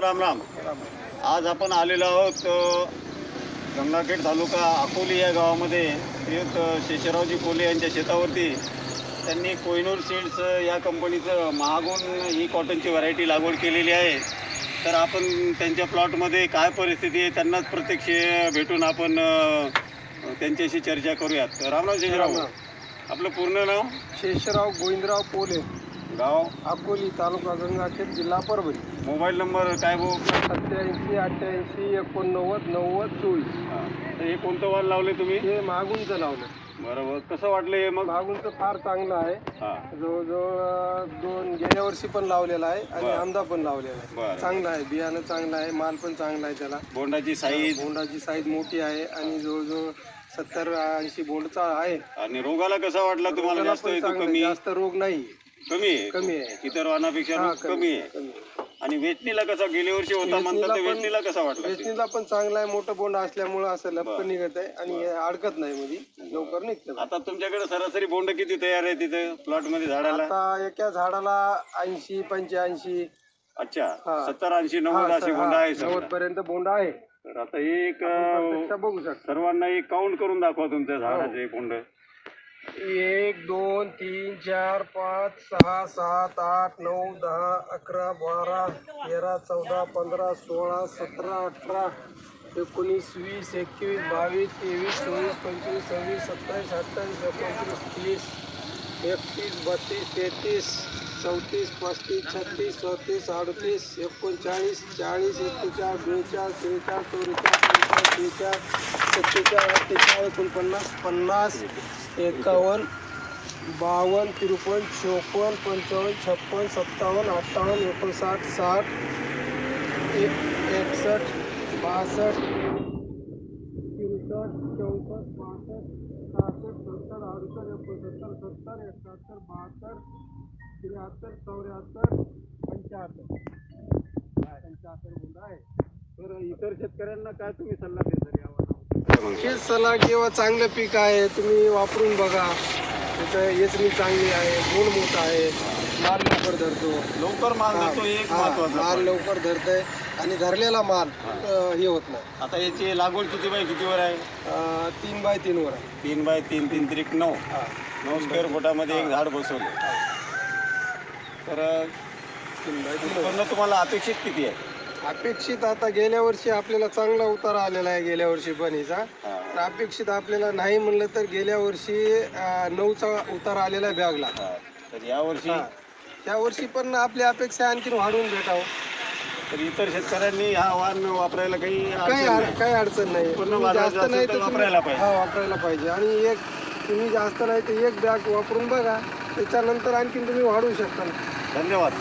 राम राम. आज आपण आलेलो आहोत गंगाखेड तालुका अकोली या गावामध्ये. एक शेषरावजी कोले यांच्या शेतावरती त्यांनी कोहिनूर सीड्स या कंपनीचं महागून ही कॉटनची व्हरायटी लागवड केलेली आहे. तर आपण त्यांच्या प्लॉटमध्ये काय परिस्थिती आहे त्यांनाच प्रत्यक्ष भेटून आपण त्यांच्याशी चर्चा करूयात. रामराव शेषराव, आपलं पूर्ण नाव? शेषराव गोविंदराव कोले, गाव अकोली, तालुका गंगाखेड, जिल्हा परभणी. मोबाईल नंबर काय भाऊ? 87 88 89 90 24. हे कोणतं वाण लावले तुम्ही? हे मागूनचं लावलं. बरोबर. कसं वाटलं हे मग? मागूनचं फार चांगलं आहे. जवळजवळ गेल्या वर्षी पण लावलेला आहे आणि आमदा पण लावलेला आहे. चांगलं आहे, बियाणं चांगलं आहे, माल पण चांगला आहे. त्याला बोंडाची साईज मोठी आहे आणि जवळजवळ 70-80 बोंडचा आहे. आणि रोगाला कसा वाटला तुम्हाला? जास्त कमी? जास्त रोग नाही, कमी आहे. इतर वाणापेक्षा कमी आहे. आणि वेचणीला कसा? गेल्या वर्षी होता म्हणतात, वेचणीला कसा वाटला? वेचणीला पण चांगला आहे, मोठं बोंड असल्यामुळे असं लपकन निघत आहे आणि अडकत नाही, मध्ये लवकर निघतं. आता तुमच्याकडे सरासरी बोंड किती तयार आहे तिथे प्लॉट मध्ये झाडाला? आता एका झाडाला 80 85. अच्छा, 70 80 90 अशी बोंड आहे. 90 पर्यंत बोंड आहे. तर आता एक बघू शकता, सर्वांना एक काउंट करून दाखवा तुमच्या झाडाचे बोंड. 1 2 3 4 5 6 7 8 9 10 11 12 13 14 15 16 17 18 19 20 21 22 23 24 25 26 27 28 29 30 31 32 33 34 35 36 37 38 39 40 41 42 43 44 45 46 47 48 49 50 51 52 53 54 55 56 57 58 59 60 61 62 63 64 65 66 67 68 69 70 71 72 73 74 75 आहे. तर इतर शेतकऱ्यांना काय तुम्ही सल्ला देता यावर? हेच सल्ला किंवा चांगलं पीक आहे, तुम्ही वापरून बघा. त्याचं येचणी चांगली आहे, गुण मोठा आहे, माल लवकर धरतो. लवकर माल धरतो, एक महत्वाचा. माल लवकर धरतंय आणि धरलेला माल हे होत नाही. आता याची लागवड किती बाय कितीवर आहे? 3 बाय 3 वर आहे. 3 बाय 3 3 त्रिक 9 स्क्वेअर फुटामध्ये एक झाड बसवलं. तर 3 बाय 3 उत्पन्न तुम्हाला अपेक्षित किती आहे? अपेक्षित आता गेल्या वर्षी आपल्याला चांगला उतार आलेला आहे. गेल्या वर्षी पण हिचा तर अपेक्षित आपल्याला नाही म्हणलं तर गेल्या वर्षी 9चा उतार आलेला आहे बॅगला. तर या वर्षी पण आपली अपेक्षा आणखी वाढवून भेटावं. तर इतर शेतकऱ्यांनी हा वाण वापरायला काही अडचण नाही. जास्त नाही तर वापरायला पाहिजे. आणि तुम्ही जास्त नाही तर एक बॅग वापरून बघा, त्याच्यानंतर आणखी तुम्ही वाढवू शकता. धन्यवाद.